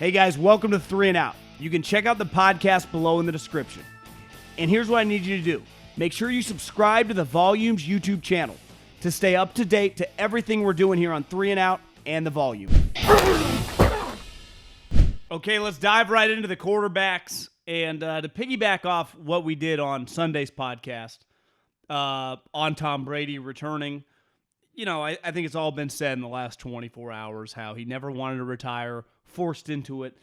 Hey guys, welcome to 3 and Out. You can check out the podcast below in the description. And here's what I need you to do. Make sure you subscribe to the Volumes YouTube channel to stay up to date to everything we're doing here on 3 and Out and the Volume. Okay, let's dive right into the quarterbacks. And to piggyback off what we did on Sunday's podcast on Tom Brady returning, you know, I think it's all been said in the last 24 hours how he never wanted to retire, forced into it.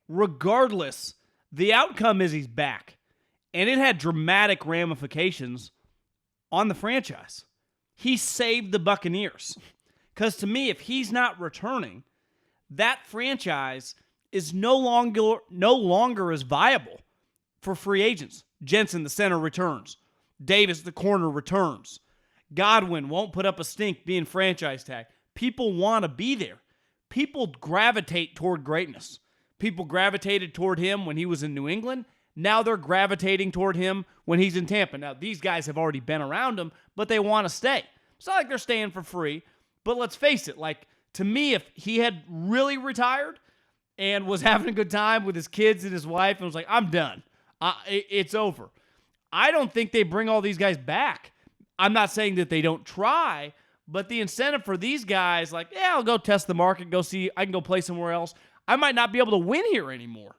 Regardless, the outcome is he's back. And it had dramatic ramifications on the franchise. He saved the Buccaneers. Because to me, if he's not returning, that franchise is no longer as viable for free agents. Jensen, the center, returns. Davis, the corner, returns. Godwin won't put up a stink being franchise tag. People want to be there. People gravitate toward greatness. People gravitated toward him when he was in New England. Now they're gravitating toward him when he's in Tampa. Now, these guys have already been around him, but they want to stay. It's not like they're staying for free. But let's face it, like, to me, if he had really retired and was having a good time with his kids and his wife and was like, I'm done. It's over. I don't think they bring all these guys back. I'm not saying that they don't try, but the incentive for these guys, like, yeah, I'll go test the market, go see, I can go play somewhere else. I might not be able to win here anymore.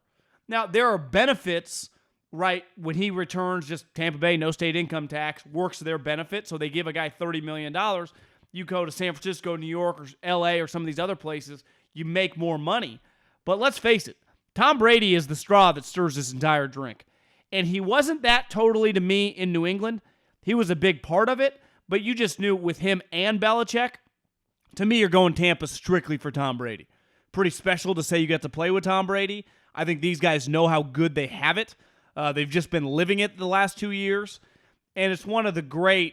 Now, there are benefits, right, when he returns, just Tampa Bay, no state income tax, works to their benefit, so they give a guy $30 million. You go to San Francisco, New York, or L.A., or some of these other places, you make more money. But let's face it, Tom Brady is the straw that stirs this entire drink. And he wasn't that totally to me in New England. He was a big part of it, but you just knew with him and Belichick, to me, you're going Tampa strictly for Tom Brady. Pretty special to say you get to play with Tom Brady. I think these guys know how good they have it. They've just been living it the last 2 years. And it's one of the great,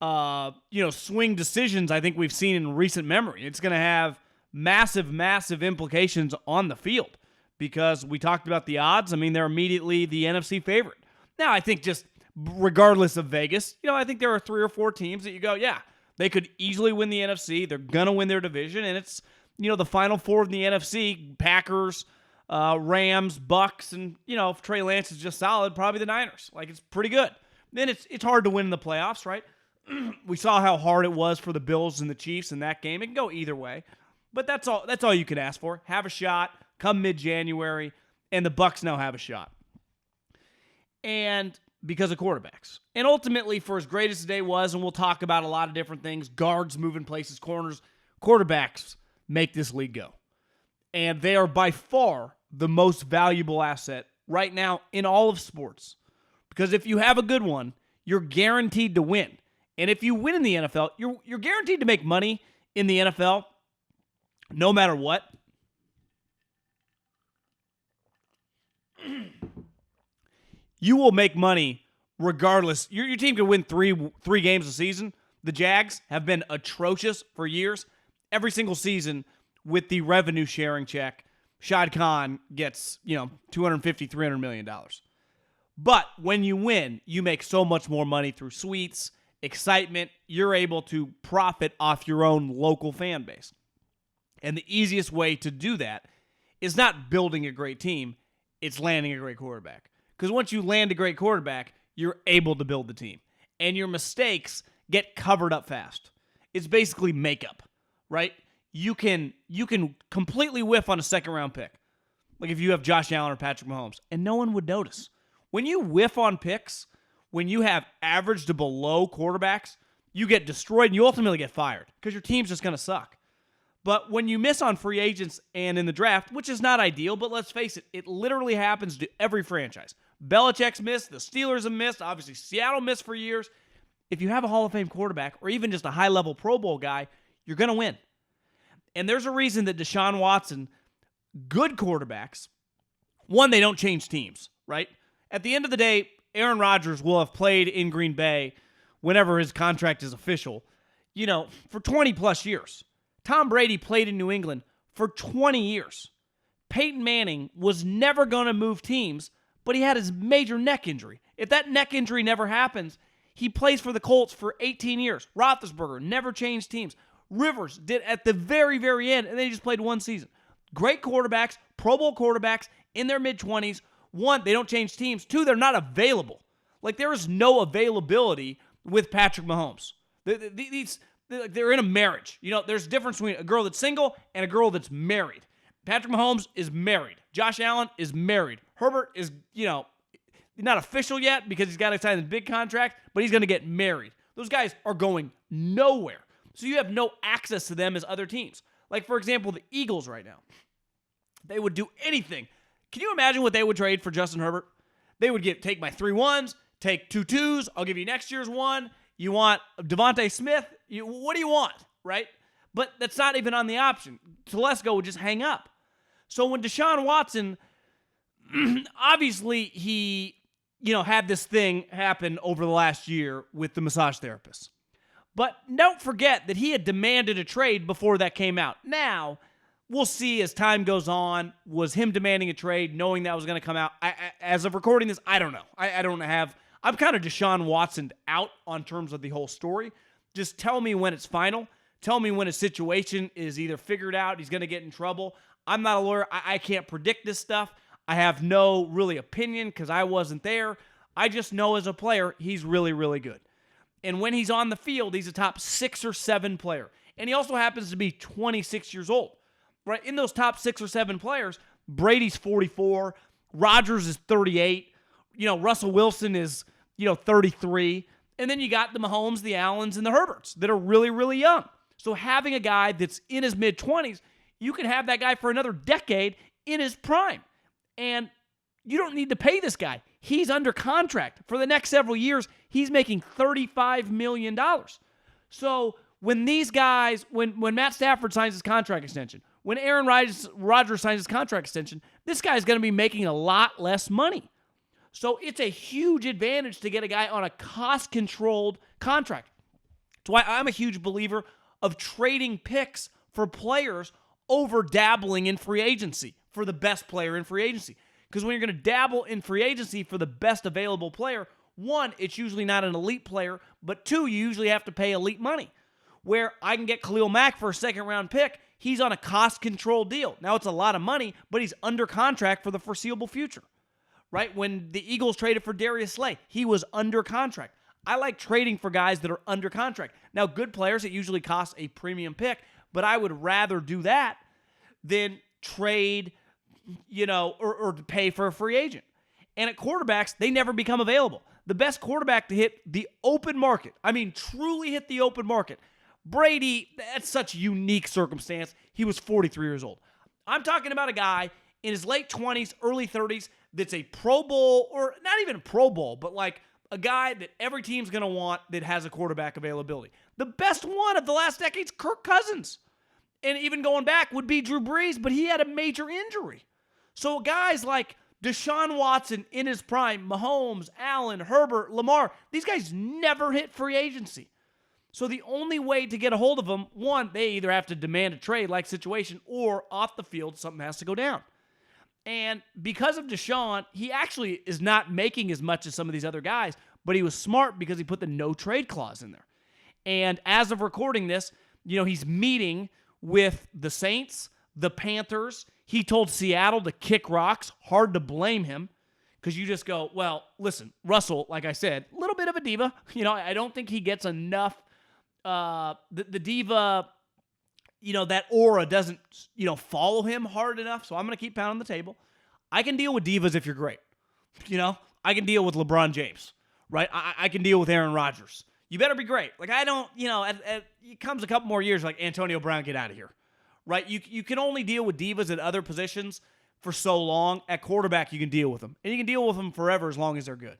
swing decisions I think we've seen in recent memory. It's going to have massive, massive implications on the field because we talked about the odds. I mean, they're immediately the NFC favorite. Now, I think just regardless of Vegas, I think there are 3 or 4 teams that you go, yeah, they could easily win the NFC. They're going to win their division. And it's, the final 4 in the NFC, Packers, Rams, Bucs, and, if Trey Lance is just solid, probably the Niners. Like, it's pretty good. Then it's hard to win in the playoffs, right? We saw how hard it was for the Bills and the Chiefs in that game. It can go either way. But that's all you can ask for. Have a shot, come mid-January, and the Bucs now have a shot. And because of quarterbacks. And ultimately, for as great as today was, and we'll talk about a lot of different things, guards moving places, corners, quarterbacks make this league go. And they are by far the most valuable asset right now in all of sports. Because if you have a good one, you're guaranteed to win. And if you win in the NFL, you're guaranteed to make money in the NFL no matter what. You will make money regardless. Your team can win three games a season. The Jags have been atrocious for years. Every single season with the revenue sharing check, Shad Khan gets, $250, $300 million. But when you win, you make so much more money through suites, excitement. You're able to profit off your own local fan base. And the easiest way to do that is not building a great team, it's landing a great quarterback. Because once you land a great quarterback, you're able to build the team. And your mistakes get covered up fast. It's basically makeup, right? You can completely whiff on a second-round pick. Like if you have Josh Allen or Patrick Mahomes, and no one would notice. When you whiff on picks, when you have average to below quarterbacks, you get destroyed and you ultimately get fired because your team's just going to suck. But when you miss on free agents and in the draft, which is not ideal, but let's face it, it literally happens to every franchise. Belichick's missed, the Steelers have missed, obviously Seattle missed for years. If you have a Hall of Fame quarterback or even just a high-level Pro Bowl guy, you're going to win. And there's a reason that Deshaun Watson, good quarterbacks, one, they don't change teams, right? At the end of the day, Aaron Rodgers will have played in Green Bay whenever his contract is official, for 20-plus years. Tom Brady played in New England for 20 years. Peyton Manning was never going to move teams, but he had his major neck injury. If that neck injury never happens, he plays for the Colts for 18 years. Roethlisberger never changed teams. Rivers did at the very, very end, and then he just played one season. Great quarterbacks Pro Bowl quarterbacks in their mid-20s. One, they don't change teams. Two, they're not available. Like, there is no availability with Patrick Mahomes. They're in a marriage. You know, there's a difference between a girl that's single and a girl that's married. Patrick Mahomes is married. Josh Allen is married. Herbert is, not official yet because he's got to sign the big contract, but he's going to get married. Those guys are going nowhere. So you have no access to them as other teams. Like, for example, the Eagles right now. They would do anything. Can you imagine what they would trade for Justin Herbert? They would take my 3 1s, take 2 2s. I'll give you next year's one. You want Devontae Smith? What do you want, right? But that's not even on the option. Telesco would just hang up. So when Deshaun Watson, obviously he, had this thing happen over the last year with the massage therapist. But don't forget that he had demanded a trade before that came out. Now, we'll see as time goes on. Was him demanding a trade, knowing that was going to come out? As of recording this, I don't know. I'm kind of Deshaun Watson out on terms of the whole story. Just tell me when it's final. Tell me when a situation is either figured out, he's going to get in trouble. I'm not a lawyer. I can't predict this stuff. I have no really opinion because I wasn't there. I just know as a player, he's really, really good. And when he's on the field, he's a top 6 or 7 player. And he also happens to be 26 years old. Right? In those top 6 or 7 players, Brady's 44, Rodgers is 38, Russell Wilson is, 33, and then you got the Mahomes, the Allens, and the Herberts that are really, really young. So having a guy that's in his mid-20s, you can have that guy for another decade in his prime. And you don't need to pay this guy. He's under contract. For the next several years, he's making $35 million. So when these guys, when Matt Stafford signs his contract extension, when Aaron Rodgers signs his contract extension, this guy's going to be making a lot less money. So it's a huge advantage to get a guy on a cost-controlled contract. That's why I'm a huge believer of trading picks for players over dabbling in free agency for the best player in free agency. Because when you're going to dabble in free agency for the best available player, one, it's usually not an elite player, but two, you usually have to pay elite money. Where I can get Khalil Mack for a second-round pick, he's on a cost-controlled deal. Now, it's a lot of money, but he's under contract for the foreseeable future. Right? When the Eagles traded for Darius Slay, he was under contract. I like trading for guys that are under contract. Now, good players, it usually costs a premium pick, but I would rather do that than trade, or to pay for a free agent. And at quarterbacks, they never become available. The best quarterback to hit the open market, truly hit the open market. Brady, that's such a unique circumstance. He was 43 years old. I'm talking about a guy in his late 20s, early 30s, that's a Pro Bowl, or not even a Pro Bowl, but like a guy that every team's going to want that has a quarterback availability. The best one of the last decade's Kirk Cousins. And even going back would be Drew Brees, but he had a major injury. So guys like Deshaun Watson in his prime, Mahomes, Allen, Herbert, Lamar, these guys never hit free agency. So the only way to get a hold of them, one, they either have to demand a trade-like situation, or off the field, something has to go down. And because of Deshaun, he actually is not making as much as some of these other guys, but he was smart because he put the no-trade clause in there. And as of recording this, he's meeting with the Saints, the Panthers. He told Seattle to kick rocks. Hard to blame him because you just go, well, listen, Russell, like I said, a little bit of a diva. I don't think he gets enough. The diva, that aura doesn't, follow him hard enough. So I'm going to keep pounding the table. I can deal with divas if you're great. I can deal with LeBron James, right? I can deal with Aaron Rodgers. You better be great. Like, I don't, it comes a couple more years like Antonio Brown, get out of here, right? You can only deal with divas at other positions for so long. At quarterback, you can deal with them. And you can deal with them forever as long as they're good.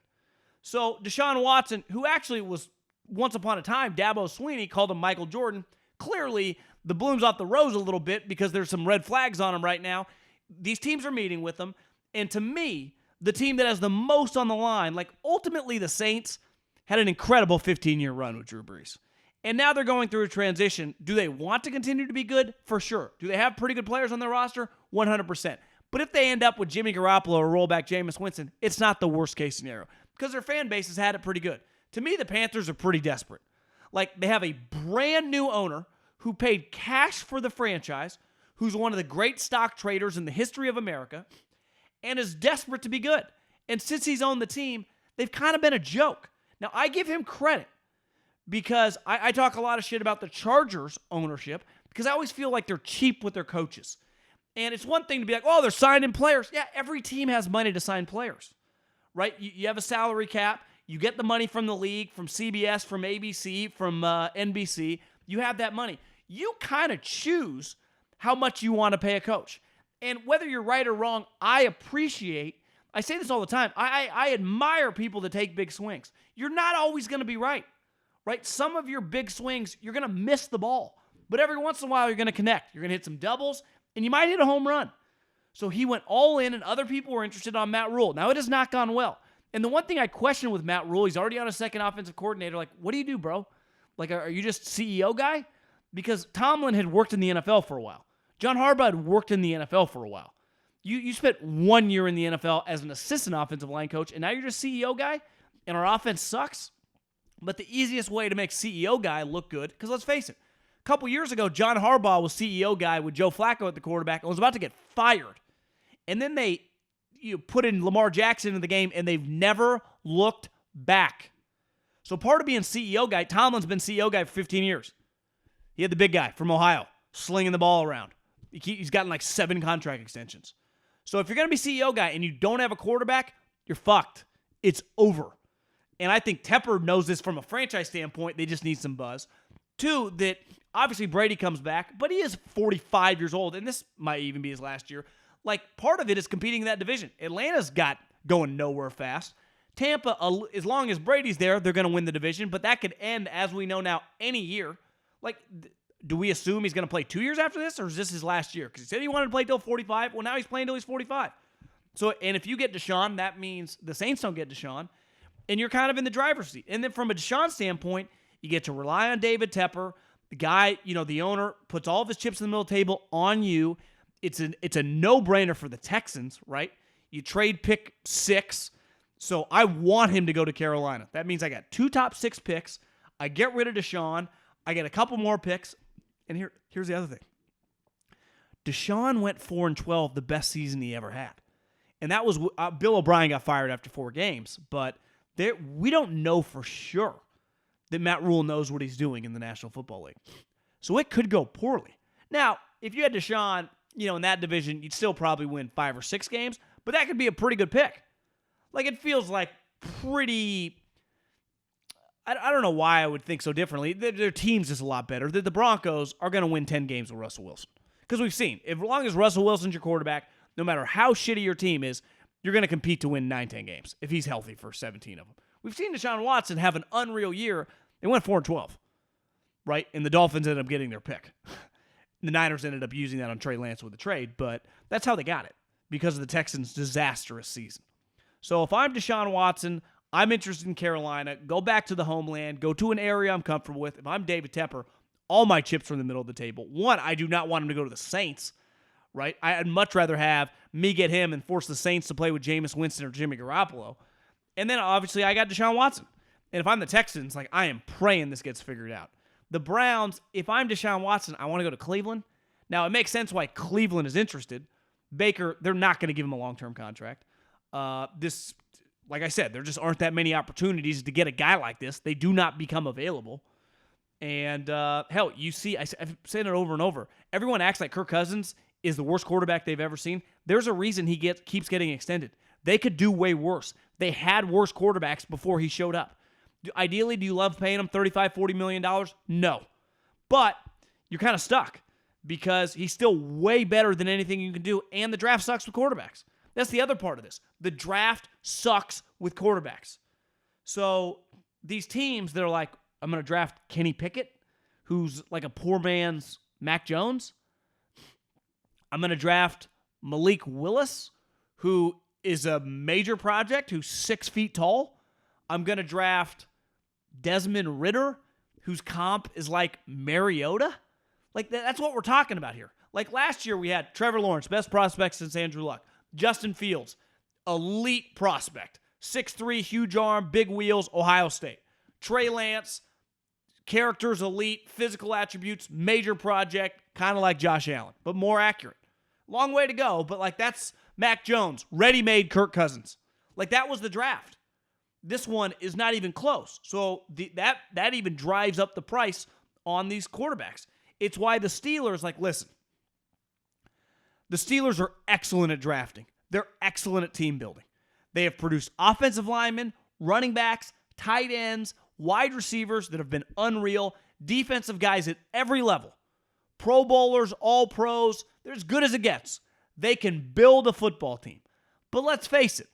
So Deshaun Watson, who actually was once upon a time, Dabo Swinney called him Michael Jordan. Clearly, the bloom's off the rose a little bit because there's some red flags on him right now. These teams are meeting with him. And to me, the team that has the most on the line, like ultimately the Saints, had an incredible 15-year run with Drew Brees. And now they're going through a transition. Do they want to continue to be good? For sure. Do they have pretty good players on their roster? 100%. But if they end up with Jimmy Garoppolo or rollback Jameis Winston, it's not the worst-case scenario because their fan base has had it pretty good. To me, the Panthers are pretty desperate. Like, they have a brand new owner who paid cash for the franchise, who's one of the great stock traders in the history of America and is desperate to be good. And since he's owned the team, they've kind of been a joke. Now, I give him credit because I talk a lot of shit about the Chargers ownership because I always feel like they're cheap with their coaches. And it's one thing to be like, oh, they're signing players. Yeah, every team has money to sign players, right? You have a salary cap. You get the money from the league, from CBS, from ABC, from NBC. You have that money. You kind of choose how much you want to pay a coach. And whether you're right or wrong, I say this all the time, I admire people that take big swings. You're not always going to be right? Some of your big swings, you're going to miss the ball. But every once in a while, you're going to connect. You're going to hit some doubles, and you might hit a home run. So he went all in, and other people were interested on Matt Rule. Now, it has not gone well. And the one thing I question with Matt Rule, he's already on a second offensive coordinator. Like, what do you do, bro? Like, are you just CEO guy? Because Tomlin had worked in the NFL for a while. John Harbaugh had worked in the NFL for a while. You spent 1 year in the NFL as an assistant offensive line coach, and now you're just CEO guy, and our offense sucks? But the easiest way to make CEO guy look good, because let's face it, a couple years ago, John Harbaugh was CEO guy with Joe Flacco at the quarterback and was about to get fired. And then they put in Lamar Jackson in the game, and they've never looked back. So part of being CEO guy, Tomlin's been CEO guy for 15 years. He had the big guy from Ohio slinging the ball around. He's gotten like 7 contract extensions. So if you're going to be CEO guy and you don't have a quarterback, you're fucked. It's over. And I think Tepper knows this from a franchise standpoint. They just need some buzz. 2, that obviously Brady comes back, but he is 45 years old, and this might even be his last year. Like, part of it is competing in that division. Atlanta's got going nowhere fast. Tampa, as long as Brady's there, they're going to win the division, but that could end, as we know now, any year. Like, do we assume he's going to play 2 years after this, or is this his last year? Because he said he wanted to play till 45. Well, now he's playing till he's 45. So, and if you get Deshaun, that means the Saints don't get Deshaun, and you're kind of in the driver's seat. And then from a Deshaun standpoint, you get to rely on David Tepper. The guy, the owner, puts all of his chips in the middle of the table on you. It's a no-brainer for the Texans, right? You trade pick 6. So I want him to go to Carolina. That means I got 2 top 6 picks. I get rid of Deshaun. I get a couple more picks. And here's the other thing. Deshaun went 4-12, the best season he ever had. And that was Bill O'Brien got fired after 4 games. But we don't know for sure that Matt Rule knows what he's doing in the National Football League. So it could go poorly. Now, if you had Deshaun, in that division, you'd still probably win 5 or 6 games. But that could be a pretty good pick. Like, it feels like pretty... I don't know why I would think so differently. Their team's just a lot better. The Broncos are going to win 10 games with Russell Wilson. Because we've seen, as long as Russell Wilson's your quarterback, no matter how shitty your team is, you're going to compete to win 9-10 games if he's healthy for 17 of them. We've seen Deshaun Watson have an unreal year. They went 4-12, right? And the Dolphins ended up getting their pick. The Niners ended up using that on Trey Lance with a trade, but that's how they got it because of the Texans' disastrous season. So if I'm Deshaun Watson, I'm interested in Carolina. Go back to the homeland. Go to an area I'm comfortable with. If I'm David Tepper, all my chips are in the middle of the table. 1, I do not want him to go to the Saints, right? I'd much rather have me get him and force the Saints to play with Jameis Winston or Jimmy Garoppolo. And then, obviously, I got Deshaun Watson. And if I'm the Texans, I am praying this gets figured out. The Browns, if I'm Deshaun Watson, I want to go to Cleveland. Now, it makes sense why Cleveland is interested. Baker, they're not going to give him a long-term contract. Like I said, there just aren't that many opportunities to get a guy like this. They do not become available. And, hell, you see, I've said it over and over. Everyone acts like Kirk Cousins is the worst quarterback they've ever seen. There's a reason he keeps getting extended. They could do way worse. They had worse quarterbacks before he showed up. Ideally, do you love paying him $35, $40 million? No. But you're kind of stuck because he's still way better than anything you can do, and the draft sucks with quarterbacks. That's the other part of this. The draft sucks with quarterbacks. So these teams that are like, I'm going to draft Kenny Pickett, who's like a poor man's Mac Jones. I'm going to draft Malik Willis, who is a major project, who's 6 feet tall. I'm going to draft Desmond Ridder, whose comp is like Mariota. Like, that's what we're talking about here. Like, last year we had Trevor Lawrence, best prospect since Andrew Luck. Justin Fields, elite prospect. 6'3", huge arm, big wheels, Ohio State. Trey Lance, characters elite, physical attributes, major project, kind of like Josh Allen, but more accurate. Long way to go, but like that's Mac Jones, ready-made Kirk Cousins. Like that was the draft. This one is not even close. So that even drives up the price on these quarterbacks. It's why the Steelers, like, listen, the Steelers are excellent at drafting. They're excellent at team building. They have produced offensive linemen, running backs, tight ends, wide receivers that have been unreal, defensive guys at every level, Pro Bowlers, all pros. They're as good as it gets. They can build a football team. But let's face it,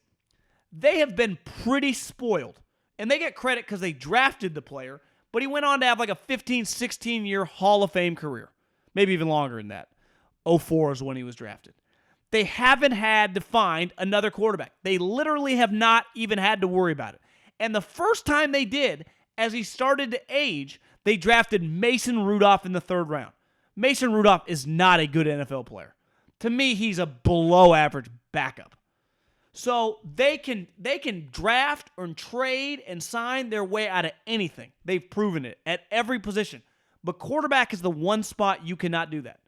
they have been pretty spoiled. And they get credit because they drafted the player, but he went on to have like a 15, 16-year Hall of Fame career. Maybe even longer than that. 2004 is when he was drafted. They haven't had to find another quarterback. They literally have not even had to worry about it. And the first time they did, as he started to age, they drafted Mason Rudolph in the 3rd round. Mason Rudolph is not a good NFL player. To me, he's a below-average backup. So they can draft or trade and sign their way out of anything. They've proven it at every position. But quarterback is the one spot you cannot do that.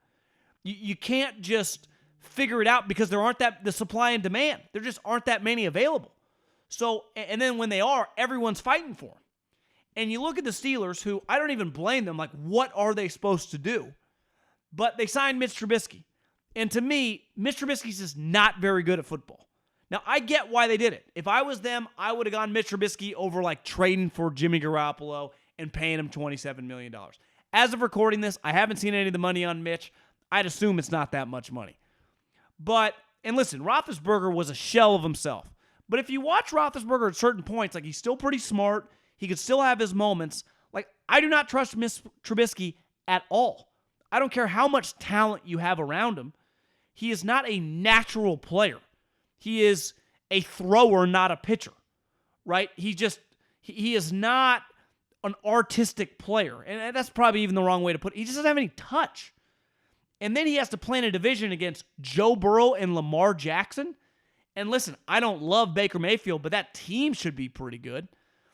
You can't just figure it out because there aren't the supply and demand. There just aren't that many available. So, and then when they are, everyone's fighting for them. And you look at the Steelers, who I don't even blame them. Like, what are they supposed to do? But they signed Mitch Trubisky. And to me, Mitch Trubisky's just not very good at football. Now, I get why they did it. If I was them, I would have gone Mitch Trubisky over like trading for Jimmy Garoppolo and paying him $27 million. As of recording this, I haven't seen any of the money on Mitch. I'd assume it's not that much money. But, and listen, Roethlisberger was a shell of himself. But if you watch Roethlisberger at certain points, like he's still pretty smart. He could still have his moments. Like, I do not trust Mitch Trubisky at all. I don't care how much talent you have around him. He is not a natural player. He is a thrower, not a pitcher, right? He is not an artistic player. And that's probably even the wrong way to put it. He just doesn't have any touch. And then he has to play in a division against Joe Burrow and Lamar Jackson. And listen, I don't love Baker Mayfield, but that team should be pretty good.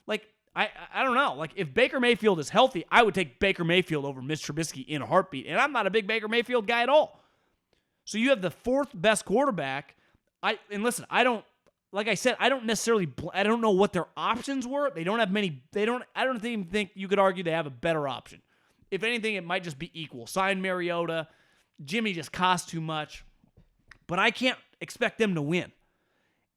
Like, I don't know. Like, if Baker Mayfield is healthy, I would take Baker Mayfield over Mitch Trubisky in a heartbeat. And I'm not a big Baker Mayfield guy at all. So you have the 4th best quarterback. And listen, I don't know what their options were. They don't have many. I don't even think you could argue they have a better option. If anything, it might just be equal. Sign Mariota. Jimmy just costs too much. But I can't expect them to win.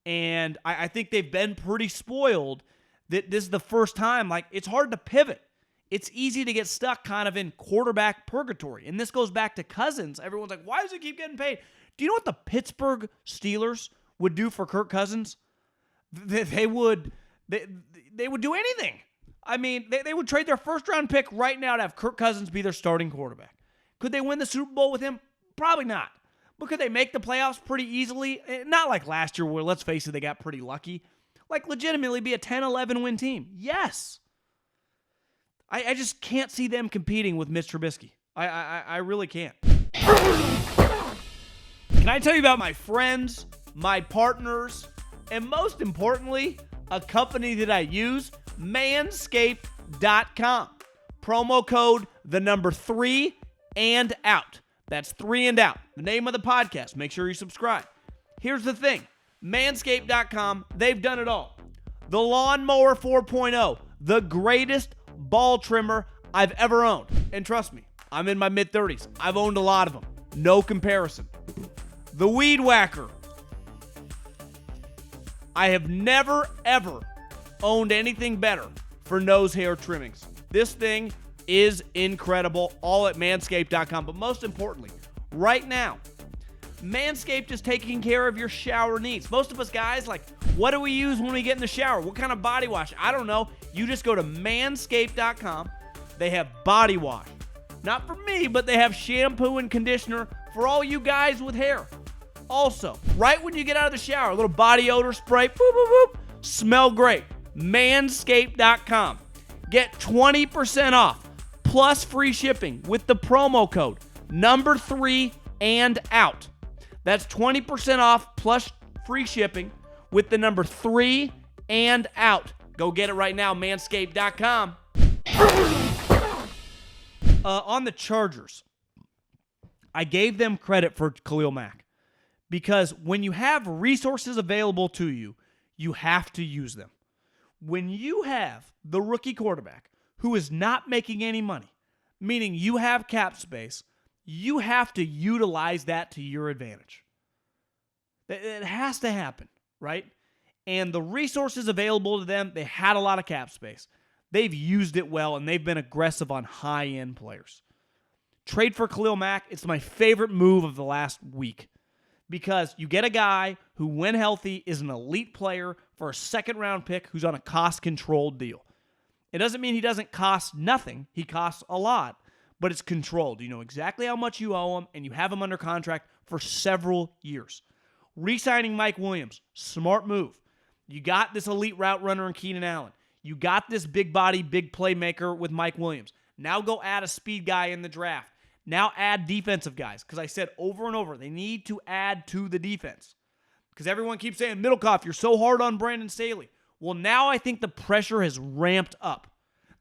And I think they've been pretty spoiled that this is the first time. Like, it's hard to pivot. It's easy to get stuck kind of in quarterback purgatory. And this goes back to Cousins. Everyone's like, why does he keep getting paid? Do you know what the Pittsburgh Steelers would do for Kirk Cousins? They would do anything. I mean, they would trade their 1st-round pick right now to have Kirk Cousins be their starting quarterback. Could they win the Super Bowl with him? Probably not. But could they make the playoffs pretty easily? Not like last year where, let's face it, they got pretty lucky. Like, legitimately be a 10-11 win team. Yes. I just can't see them competing with Mitch Trubisky. I really can't. Can I tell you about my friends, my partners, and most importantly, a company that I use, Manscaped.com. Promo code 3 and out. That's 3 and out. The name of the podcast. Make sure you subscribe. Here's the thing. Manscaped.com, they've done it all. The Lawnmower 4.0, the greatest ball trimmer I've ever owned. And trust me, I'm in my mid-30s. I've owned a lot of them. No comparison. The Weed Whacker. I have never, ever owned anything better for nose hair trimmings. This thing is incredible, all at manscaped.com. But most importantly, right now, Manscaped is taking care of your shower needs. Most of us guys, like, what do we use when we get in the shower? What kind of body wash? I don't know. You just go to manscaped.com. They have body wash. Not for me, but they have shampoo and conditioner for all you guys with hair. Also, right when you get out of the shower, a little body odor spray, boop, boop, boop, smell great. Manscaped.com. Get 20% off plus free shipping with the promo code 3 and out. That's 20% off plus free shipping with the 3 and out. Go get it right now, manscaped.com. On the Chargers, I gave them credit for Khalil Mack because when you have resources available to you, you have to use them. When you have the rookie quarterback who is not making any money, meaning you have cap space, you have to utilize that to your advantage. It has to happen, right? And the resources available to them, they had a lot of cap space. They've used it well, and they've been aggressive on high-end players. Trade for Khalil Mack, it's my favorite move of the last week because you get a guy who, when healthy, is an elite player for a second-round pick who's on a cost-controlled deal. It doesn't mean he doesn't cost nothing. He costs a lot, but it's controlled. You know exactly how much you owe him, and you have him under contract for several years. Re-signing Mike Williams, smart move. You got this elite route runner in Keenan Allen. You got this big body, big playmaker with Mike Williams. Now go add a speed guy in the draft. Now add defensive guys. Because I said over and over, they need to add to the defense. Because everyone keeps saying, Middlekauff, you're so hard on Brandon Staley. Well, now I think the pressure has ramped up.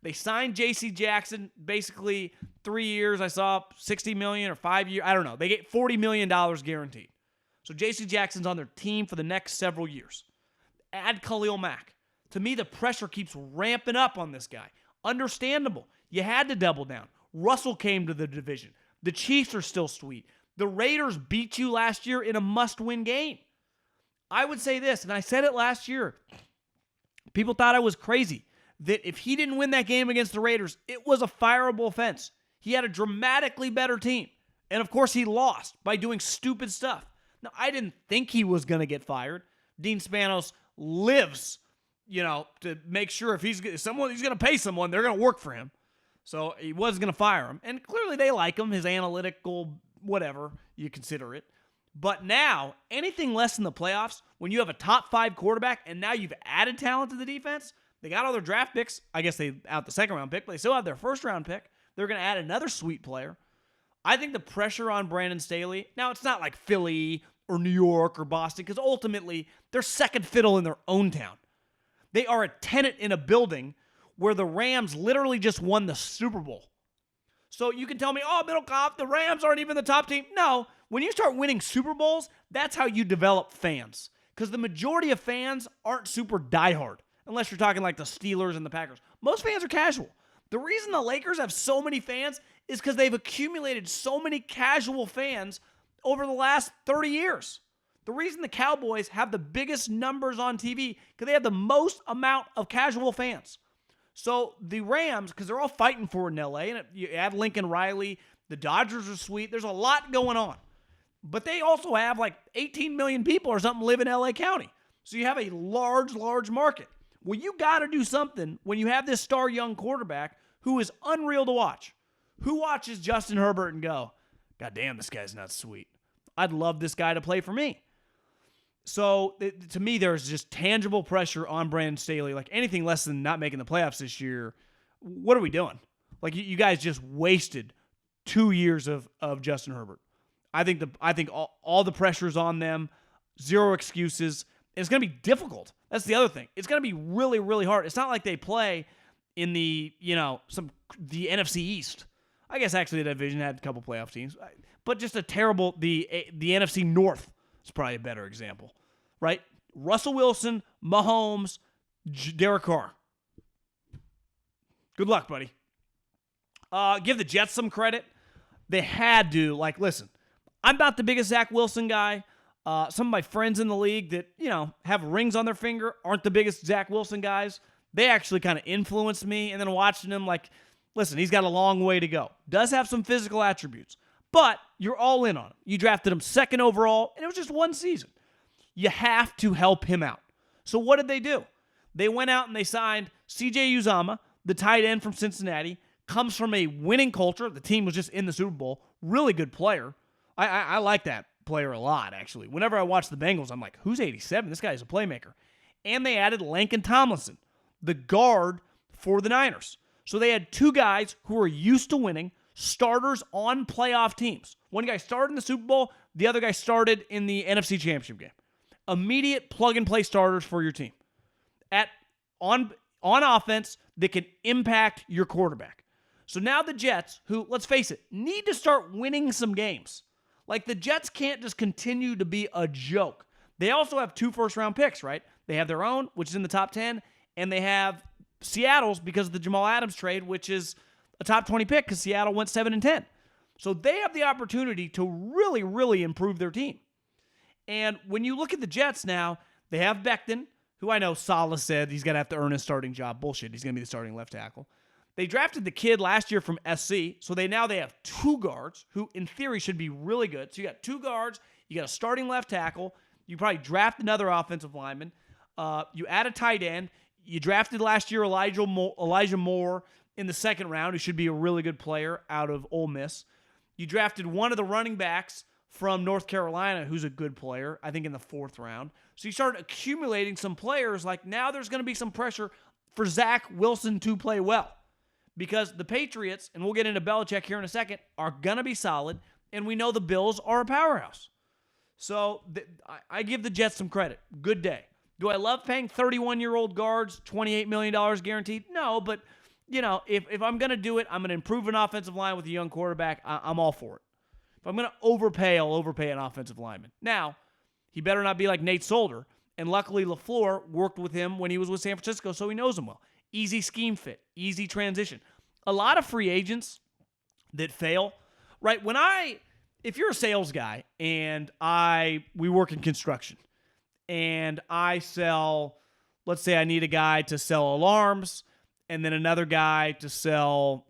They signed J.C. Jackson, basically 3 years. I saw $60 million or 5 years. I don't know. They get $40 million guaranteed. So J.C. Jackson's on their team for the next several years. Add Khalil Mack. To me, the pressure keeps ramping up on this guy. Understandable. You had to double down. Russell came to the division. The Chiefs are still sweet. The Raiders beat you last year in a must-win game. I would say this, and I said it last year. People thought I was crazy, that if he didn't win that game against the Raiders, it was a fireable offense. He had a dramatically better team. And, of course, he lost by doing stupid stuff. Now, I didn't think he was going to get fired. Dean Spanos lives, to make sure if he's going to pay someone, they're going to work for him. So he was going to fire him. And clearly they like him, his analytical, whatever you consider it. But now, anything less than the playoffs, when you have a top 5 quarterback and now you've added talent to the defense, they got all their draft picks. I guess they out the second round pick, but they still have their first round pick. They're going to add another sweet player. I think the pressure on Brandon Staley, now it's not like Philly or New York or Boston, because ultimately they're second fiddle in their own town. They are a tenant in a building where the Rams literally just won the Super Bowl. So you can tell me, Middlekauff, the Rams aren't even the top team. No, when you start winning Super Bowls, that's how you develop fans. Because the majority of fans aren't super diehard, unless you're talking like the Steelers and the Packers. Most fans are casual. The reason the Lakers have so many fans is because they've accumulated so many casual fans over the last 30 years. The reason the Cowboys have the biggest numbers on TV, because they have the most amount of casual fans. So the Rams, because they're all fighting for it in L.A., and you add Lincoln Riley, the Dodgers are sweet. There's a lot going on. But they also have like 18 million people or something live in L.A. County. So you have a large, large market. Well, you got to do something when you have this star young quarterback who is unreal to watch. Who watches Justin Herbert and go, God damn, this guy's not sweet. I'd love this guy to play for me. So, to me, there's just tangible pressure on Brandon Staley. Like, anything less than not making the playoffs this year, what are we doing? Like, you guys just wasted 2 years of Justin Herbert. I think all the pressure's on them. Zero excuses. And it's going to be difficult. That's the other thing. It's going to be really, really hard. It's not like they play in the NFC East. I guess, actually, the division had a couple playoff teams. But just a terrible, the NFC North. It's probably a better example, right? Russell Wilson, Mahomes, Derek Carr. Good luck, buddy. Give the Jets some credit. They had to, listen, I'm not the biggest Zach Wilson guy. Some of my friends in the league that, have rings on their finger aren't the biggest Zach Wilson guys. They actually kind of influenced me, and then watching him, listen, he's got a long way to go. Does have some physical attributes. But you're all in on him. You drafted him second overall, and it was just one season. You have to help him out. So what did they do? They went out and they signed C.J. Uzomah, the tight end from Cincinnati, comes from a winning culture. The team was just in the Super Bowl. Really good player. I like that player a lot, actually. Whenever I watch the Bengals, I'm like, who's 87? This guy's a playmaker. And they added Laken Tomlinson, the guard for the Niners. So they had 2 guys who are used to winning, starters on playoff teams. One guy started in the Super Bowl. The other guy started in the NFC Championship game. Immediate plug-and-play starters for your team. On offense that can impact your quarterback. So now the Jets, who, let's face it, need to start winning some games. Like, the Jets can't just continue to be a joke. They also have 2 first-round picks, right? They have their own, which is in the top 10, and they have Seattle's because of the Jamal Adams trade, which is a top 20 pick because Seattle went 7-10. So they have the opportunity to really, really improve their team. And when you look at the Jets now, they have Becton, who I know Saleh said he's going to have to earn his starting job. Bullshit. He's going to be the starting left tackle. They drafted the kid last year from SC, so they have 2 guards who, in theory, should be really good. So you got 2 guards, you got a starting left tackle, you probably draft another offensive lineman, you add a tight end, you drafted last year Elijah Moore in the 2nd round, who should be a really good player out of Ole Miss. You drafted one of the running backs from North Carolina, who's a good player, I think in the 4th round. So you start accumulating some players, like now there's going to be some pressure for Zach Wilson to play well. Because the Patriots, and we'll get into Belichick here in a second, are going to be solid, and we know the Bills are a powerhouse. So I give the Jets some credit. Good day. Do I love paying 31-year-old guards $28 million guaranteed? No, but, if I'm going to do it, I'm going to improve an offensive line with a young quarterback. I'm all for it. If I'm going to overpay, I'll overpay an offensive lineman. Now, he better not be like Nate Solder, and luckily LaFleur worked with him when he was with San Francisco, so he knows him well. Easy scheme fit, easy transition. A lot of free agents that fail, right? If you're a sales guy and we work in construction and I sell, let's say I need a guy to sell alarms and then another guy to sell,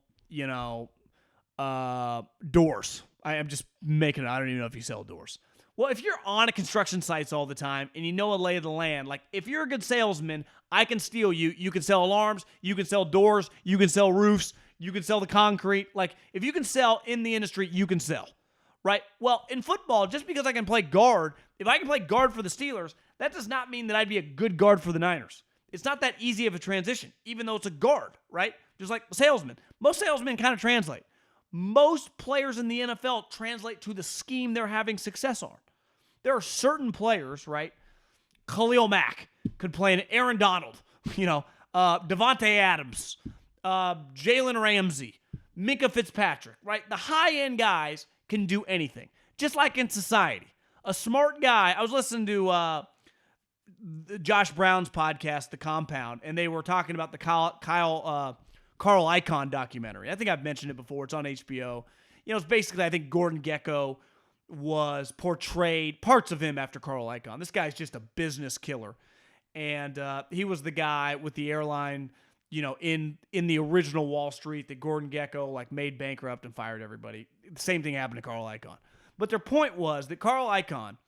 doors. I'm just making it. I don't even know if you sell doors. Well, if you're on a construction sites all the time and you know a lay of the land, like if you're a good salesman, I can steal you. You can sell alarms, you can sell doors, you can sell roofs, you can sell the concrete. Like if you can sell in the industry, you can sell, right? Well, in football, just because I can play guard, if I can play guard for the Steelers, that does not mean that I'd be a good guard for the Niners. It's not that easy of a transition, even though it's a guard, right? Just like a salesman. Most salesmen kind of translate. Most players in the NFL translate to the scheme they're having success on. There are certain players, right? Khalil Mack could play an Aaron Donald, Devontae Adams, Jalen Ramsey, Minka Fitzpatrick, right? The high-end guys can do anything, just like in society. A smart guy, I was listening to Josh Brown's podcast, The Compound, and they were talking about the Carl Icahn documentary. I think I've mentioned it before. It's on HBO. It's basically, I think Gordon Gekko was portrayed, parts of him after Carl Icahn. This guy's just a business killer. And he was the guy with the airline, in the original Wall Street that Gordon Gekko made bankrupt and fired everybody. The same thing happened to Carl Icahn. But their point was that Carl Icahn,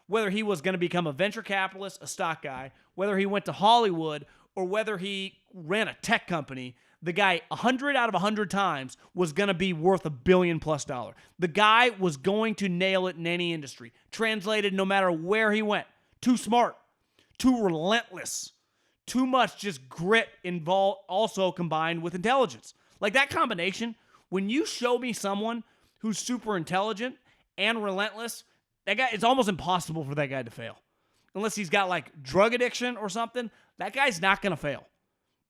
whether he was going to become a venture capitalist, a stock guy, whether he went to Hollywood, or whether he ran a tech company, the guy 100 out of 100 times was going to be worth $1 billion+. The guy was going to nail it in any industry. Translated no matter where he went. Too smart. Too relentless. Too much just grit involved, also combined with intelligence. Like that combination, when you show me someone who's super intelligent and relentless, that guy, it's almost impossible for that guy to fail. Unless he's got drug addiction or something, that guy's not going to fail.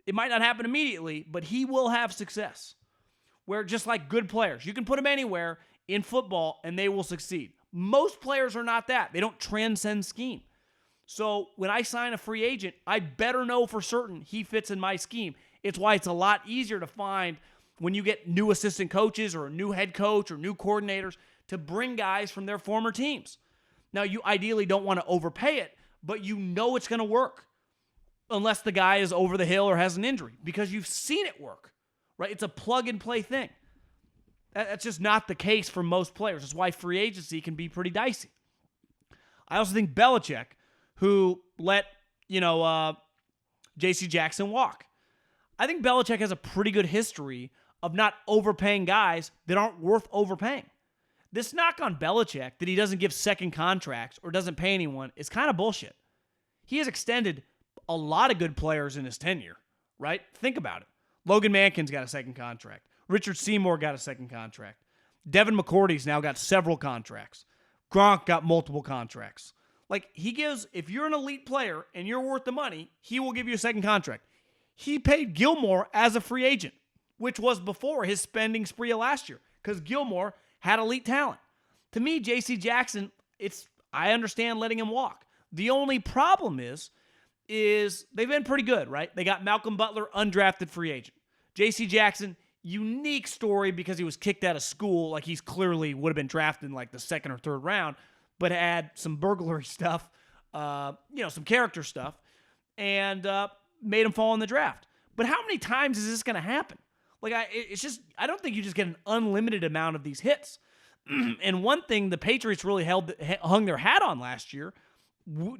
It might not happen immediately, but he will have success. Where just like good players, you can put them anywhere in football and they will succeed. Most players are not that. They don't transcend scheme. So when I sign a free agent, I better know for certain he fits in my scheme. It's why it's a lot easier to find when you get new assistant coaches or a new head coach or new coordinators to bring guys from their former teams. Now, you ideally don't want to overpay it, but you know it's going to work. Unless the guy is over the hill or has an injury, because you've seen it work, right? It's a plug-and-play thing. That's just not the case for most players. That's why free agency can be pretty dicey. I also think Belichick, who let, J.C. Jackson walk. I think Belichick has a pretty good history of not overpaying guys that aren't worth overpaying. This knock on Belichick that he doesn't give second contracts or doesn't pay anyone is kind of bullshit. He has extended a lot of good players in his tenure, right? Think about it. Logan Mankins got a second contract. Richard Seymour got a second contract. Devin McCourty's now got several contracts. Gronk got multiple contracts. If you're an elite player and you're worth the money, he will give you a second contract. He paid Gilmore as a free agent. which was before his spending spree of last year because Gilmore had elite talent. To me, J.C. Jackson, I understand letting him walk. The only problem is they've been pretty good, right? They got Malcolm Butler, undrafted free agent. J.C. Jackson, unique story because he was kicked out of school. Like, he's clearly would have been drafted in like the second or third round, but had some burglary stuff, some character stuff, and made him fall in the draft. But how many times is this going to happen? Like, I don't think you just get an unlimited amount of these hits. And one thing the Patriots really hung their hat on last year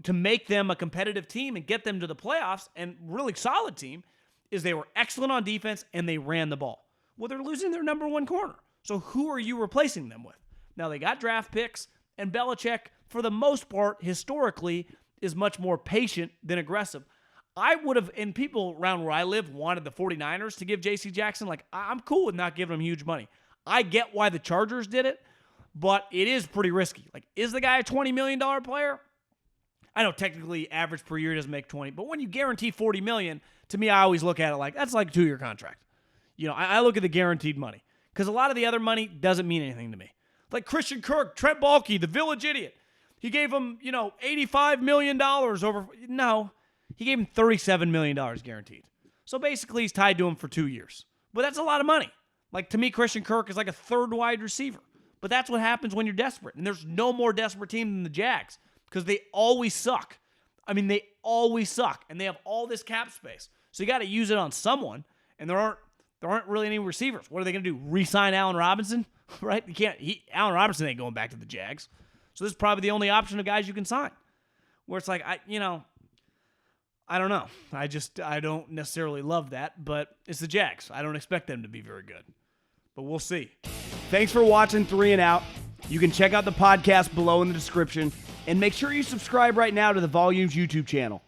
to make them a competitive team and get them to the playoffs and really solid team is they were excellent on defense and they ran the ball. Well, they're losing their number one corner. So who are you replacing them with? Now, they got draft picks, and Belichick, for the most part, historically, is much more patient than aggressive. I would have, and people around where I live wanted the 49ers to give J.C. Jackson. Like, I'm cool with not giving him huge money. I get why the Chargers did it, but it is pretty risky. Like, is the guy a $20 million player? I know technically average per year doesn't make 20, but when you guarantee $40 million, to me, I always look at it like that's like a 2-year contract. I look at the guaranteed money because a lot of the other money doesn't mean anything to me. Like Christian Kirk, Trent Baalke, the village idiot. He gave him, $85 million over. No, he gave him $37 million guaranteed. So basically, he's tied to him for 2 years. But that's a lot of money. Like, to me, Christian Kirk is like a third wide receiver. But that's what happens when you're desperate. And there's no more desperate team than the Jags because they always suck. I mean, they always suck. And they have all this cap space. So you got to use it on someone. And there aren't really any receivers. What are they going to do? Re-sign Allen Robinson? Right? Allen Robinson ain't going back to the Jags. So this is probably the only option of guys you can sign. Where it's like, I don't know. I don't necessarily love that, but it's the Jags. I don't expect them to be very good. But we'll see. Thanks for watching 3 and Out. You can check out the podcast below in the description. And make sure you subscribe right now to the Volumes YouTube channel.